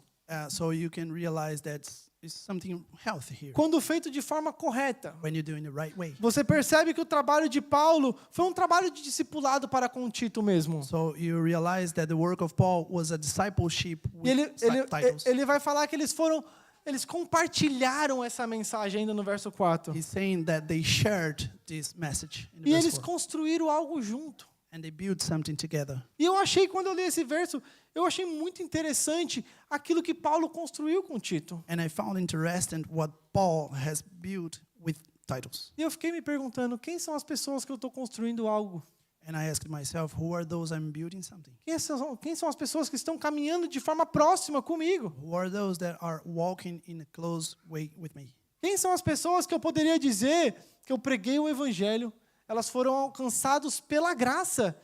So you can realize that it's something healthy here Quando feito de forma correta. when you're doing it the right way. Você percebe que o trabalho de Paulo foi um trabalho de discipulado para com Tito mesmo. So you realize that the work of Paul was a discipleship E with titles. ele vai falar que eles compartilharam essa mensagem ainda no verso 4. He's saying that they shared this message in the E verse eles 4, construíram algo junto. and they built something together. E eu achei, quando eu li esse verso, eu achei muito interessante aquilo que Paulo construiu com Tito. And I found interesting what Paul has built with titles. E eu fiquei me perguntando, quem são as pessoas que eu estou construindo algo? And I asked myself, who are those I'm building something? Quem são as pessoas que estão caminhando de forma próxima comigo? Who are those that are walking in a close way with me? Quem são as pessoas que eu poderia dizer que eu preguei o evangelho, elas foram alcançadas pela graça,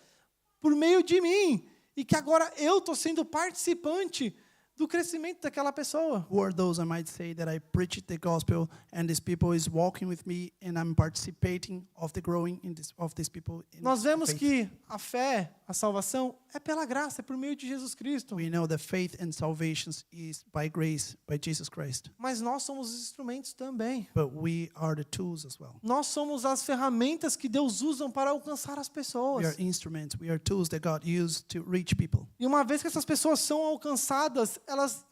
por meio de mim, e que agora eu estou sendo participante do crescimento daquela pessoa? Who are those I might say that I preached the gospel and these people is walking with me and I'm participating of the growing of these people in Nós vemos faith? que a fé, a salvação, é pela graça, é por meio de Jesus Cristo. We know that faith and salvation is by grace, by Jesus Christ. Mas nós somos os instrumentos também. But we are the tools as well. Nós somos as ferramentas que Deus usa para alcançar as We pessoas. are instruments, we are tools that God used to reach people. E uma vez que essas pessoas são alcançadas, elas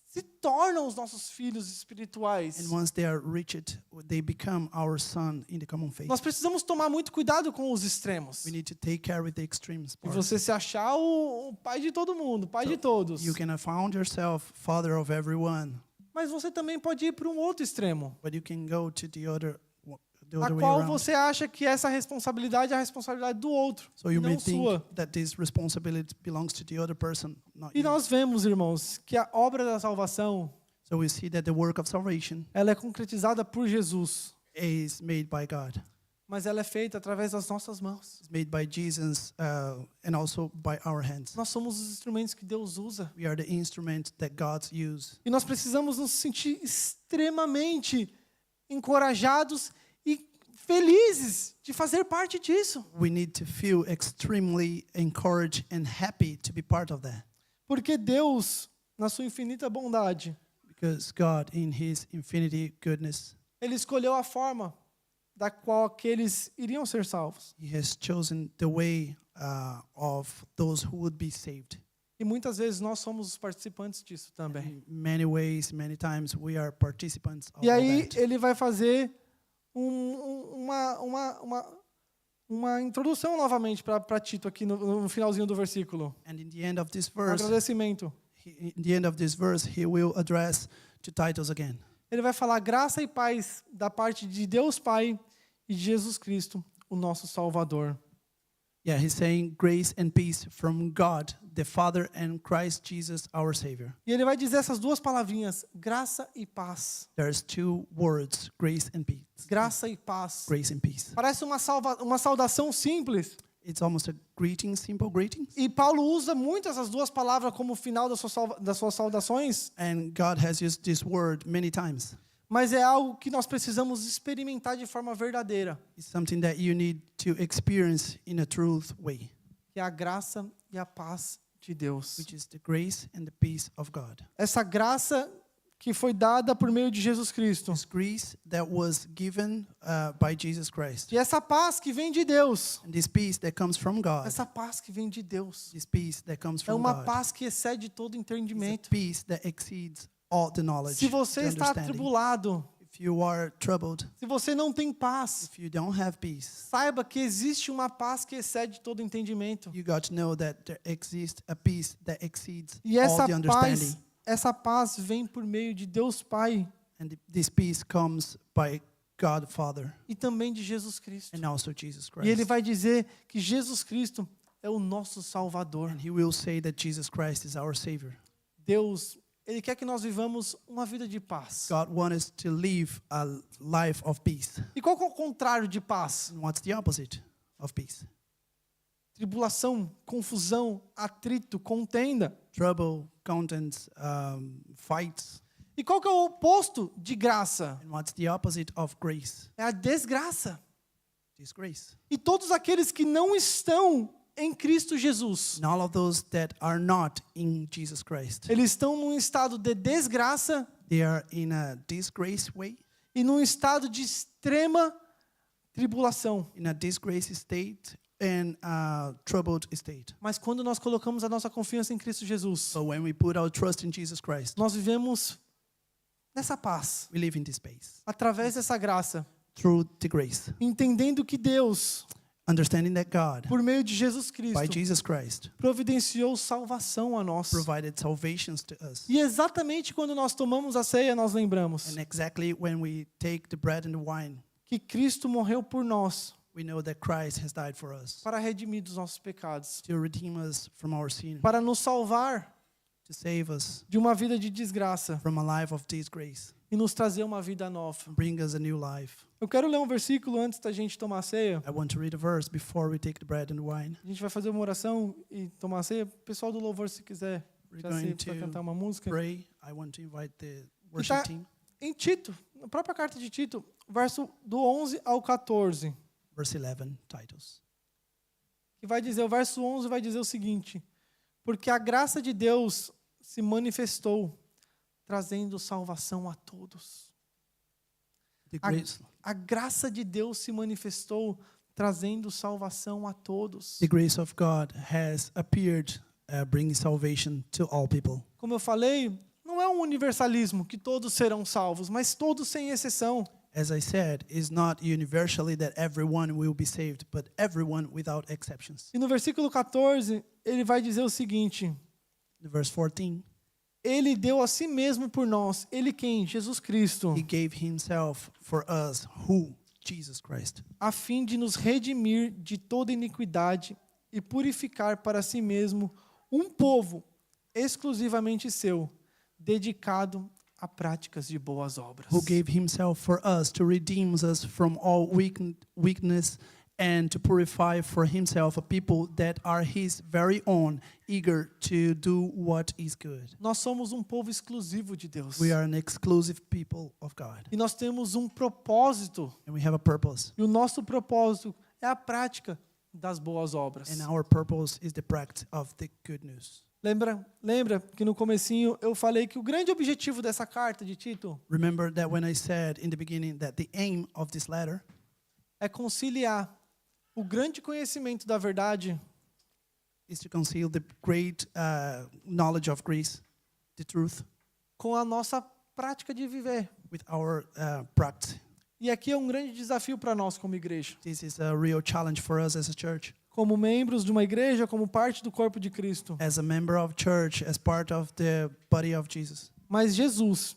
se tornam os nossos filhos espirituais. And once they are reached, they become our son in the common faith. Nós precisamos tomar muito cuidado com os extremos. We need to take care with the extremes E part. você se achar o pai de todo mundo, pai de todos. You can found yourself father of everyone, Mas você também pode ir para um outro extremo, but you can go to the other a way qual around. você acha que essa responsabilidade é a responsabilidade do outro, So e you may não think sua. that this responsibility belongs to the other person, not E you. nós vemos, irmãos, que a obra da salvação, So we see that the work of salvation ela é concretizada por Jesus, is made by God. mas ela é feita através das nossas mãos. It's made by Jesus and also by our hands. Nós somos os instrumentos que Deus usa. We are the instrument that God uses. E nós precisamos nos sentir extremamente encorajados e felizes de fazer parte disso. We need to feel extremely encouraged and happy to be part of that. Porque Deus, na sua infinita bondade, Because God, in His infinity goodness, Ele escolheu a forma da qual aqueles iriam ser salvos. He has chosen the way of those who would be saved. E muitas vezes nós somos os participantes disso também. In many ways, many times, we are participants of E all aí that. ele vai fazer uma introdução novamente para Tito aqui no finalzinho do versículo. And in the end of this Um verse, agradecimento. in the end of this verse, he will address to Titus again. Ele vai falar graça e paz da parte de Deus Pai e de Jesus Cristo, o nosso Salvador. Yeah, he's saying grace and peace from God, the Father, and Christ Jesus, our Savior. E ele vai dizer essas duas palavrinhas, graça e paz. There's two words, grace and peace. Graça e paz. Grace and peace. Parece uma saudação simples. It's almost a greeting, simple greeting. E Paulo usa muito essas duas palavras como final das suas saudações, And God has used this word many times. mas é algo que nós precisamos experimentar de forma verdadeira, It's something that you need to experience in a truth way, que é a graça e a paz de Deus. which is the grace and the peace of God. Essa graça que foi dada por meio de Jesus Cristo. This grace that was given by Jesus Christ. E essa paz que vem de Deus. And this peace that comes from God. Essa paz que vem de Deus. This peace that comes É from uma God. paz que excede todo It's entendimento. a peace that exceeds all the knowledge, Se você the está understanding. atribulado, If you are troubled, se você não tem paz, if you don't have peace, saiba que existe uma paz que excede todo entendimento. you got to know that there exists a peace that exceeds E all essa the understanding. essa paz vem por meio de Deus Pai And this peace comes by God Father e também de Jesus Cristo. and also Jesus E ele Christ. vai dizer que Jesus Cristo é o nosso Salvador. And he will say that Jesus Christ is our Savior. Deus, Ele quer que nós vivamos uma vida de paz. God wants us to live a life of peace. E qual que é o contrário de paz? And what's the opposite of peace? Tribulação, confusão, atrito, contenda. Trouble, contents, fights. E qual que é o oposto de graça? And what's the opposite of grace? É a desgraça. Disgrace. E todos aqueles que não estão em Cristo Jesus, And all of those that are not in Jesus Christ, eles estão num estado de desgraça they are in a disgrace way, e num estado de extrema tribulação. in a disgrace state, and a troubled state. Mas quando nós colocamos a nossa confiança em Cristo Jesus, So when we put our trust in Jesus Christ, nós vivemos nessa paz, we live in this space através dessa graça, through the grace, entendendo que Deus, understanding that God, por meio de Jesus Cristo, by Jesus Christ, providenciou salvação a nós. provided salvations to us. E exatamente quando nós tomamos a ceia, nós lembramos And exactly when we take the bread and the wine, que Cristo morreu por nós we know that Christ has died for us para redimir dos nossos pecados, to redeem us from our sin, para nos salvar to save us de uma vida de desgraça from a life of disgrace, e nos trazer uma vida nova. bring us a new life. Eu quero ler um versículo antes da gente tomar a ceia. I want to read a verse before we take the bread and the wine. A gente vai fazer uma oração e tomar a ceia. Pessoal do louvor, se quiser We're já going se para cantar to uma música. pray. I want to invite the E worship tá team. em Tito, na própria carta de Tito, verso do 11 ao 14, Verse 11, Titus. que vai dizer, o verso 11 vai dizer o seguinte: porque a graça de Deus se manifestou, trazendo salvação a todos. The A, grace, a graça de Deus se manifestou, trazendo salvação a todos. the grace of God has appeared, bringing salvation to all people. Como eu falei, não é um universalismo que todos serão salvos, mas todos sem exceção. As I said, it's not universally that everyone will be saved, but everyone without exceptions. E no versículo 14, ele vai dizer o seguinte: The verse 14, Ele deu a si mesmo por nós. Ele quem? Jesus Cristo. he gave himself for us, who? Jesus Christ, A fim de nos redimir de toda iniquidade e purificar para si mesmo um povo exclusivamente seu, dedicado a práticas de boas obras. who gave himself for us to redeem us from all weakness and to purify for himself a people that are his very own, eager to do what is good. Nós somos um povo exclusivo de Deus. We are an exclusive people of God, E nós temos um propósito. and we have a purpose. E o nosso propósito é a prática das boas obras. And our purpose is the practice of the good news. Lembra que no comecinho eu falei que o grande objetivo dessa carta de Tito Remember that when I said in the beginning that the aim of this letter é conciliar o grande conhecimento da verdade is to conceal the great knowledge of grace, the truth, com a nossa prática de viver. with our practice. E aqui é um grande desafio para nós como igreja. This is a real challenge for us as a church. Como membros de uma igreja, como parte do corpo de Cristo. As a member of church, as part of the body of Jesus. Mas Jesus,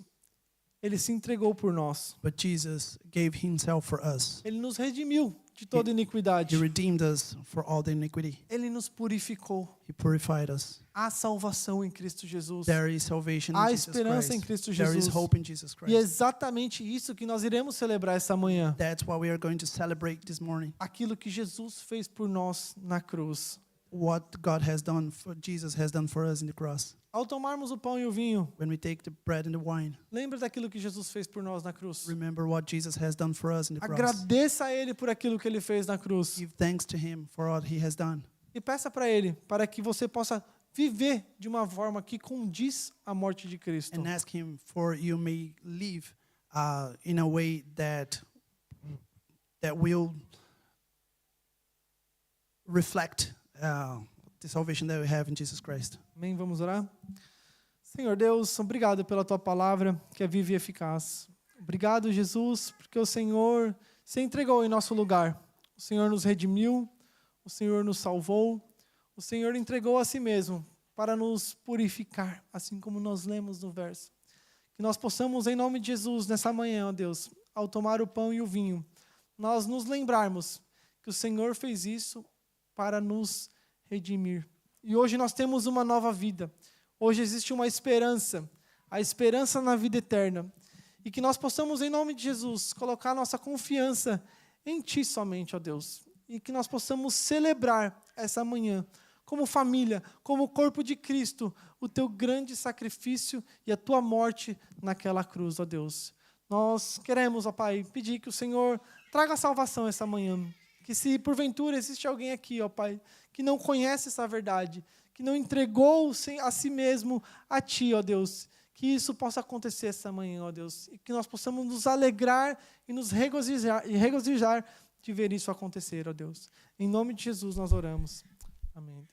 Ele se entregou por nós. But Jesus gave himself for us. Ele nos redimiu de toda He iniquidade. redeemed us for all the iniquity. Ele nos purificou. He purified us. Há salvação em Cristo Jesus. There is salvation Há in Jesus esperança em Christ. Cristo There is Jesus. hope in Jesus E é Christ. exatamente isso que nós iremos celebrar essa manhã. That's what we are going to celebrate this morning. Aquilo que Jesus fez por nós na cruz. What God has done, for Jesus has done for us in the cross. Ao tomarmos o pão e o vinho, When we take the bread and the wine, lembra daquilo que Jesus fez por nós na cruz. remember what Jesus has done for us in the cross. Agradeça a Ele por aquilo que Ele fez na cruz. Give thanks to him for what he has done. E peça para Ele, para que você possa viver de uma forma que condiz à morte de Cristo. And ask him for you may live in a way that will reflect the salvation that we have in Jesus Christ. Amém? Vamos orar? Senhor Deus, obrigado pela Tua palavra, que é viva e eficaz. Obrigado, Jesus, porque o Senhor se entregou em nosso lugar. O Senhor nos redimiu, o Senhor nos salvou, o Senhor entregou a si mesmo para nos purificar, assim como nós lemos no verso. Que nós possamos, em nome de Jesus, nessa manhã, ó Deus, ao tomar o pão e o vinho, nós nos lembrarmos que o Senhor fez isso para nos redimir. E hoje nós temos uma nova vida. Hoje existe uma esperança, a esperança na vida eterna. E que nós possamos, em nome de Jesus, colocar nossa confiança em Ti somente, ó Deus. E que nós possamos celebrar essa manhã, como família, como corpo de Cristo, o Teu grande sacrifício e a Tua morte naquela cruz, ó Deus. Nós queremos, ó Pai, pedir que o Senhor traga salvação essa manhã. Que se porventura existe alguém aqui, ó Pai, que não conhece essa verdade, que não entregou a si mesmo a Ti, ó Deus, que isso possa acontecer essa manhã, ó Deus, e que nós possamos nos alegrar e nos regozijar de ver isso acontecer, ó Deus. Em nome de Jesus nós oramos. Amém.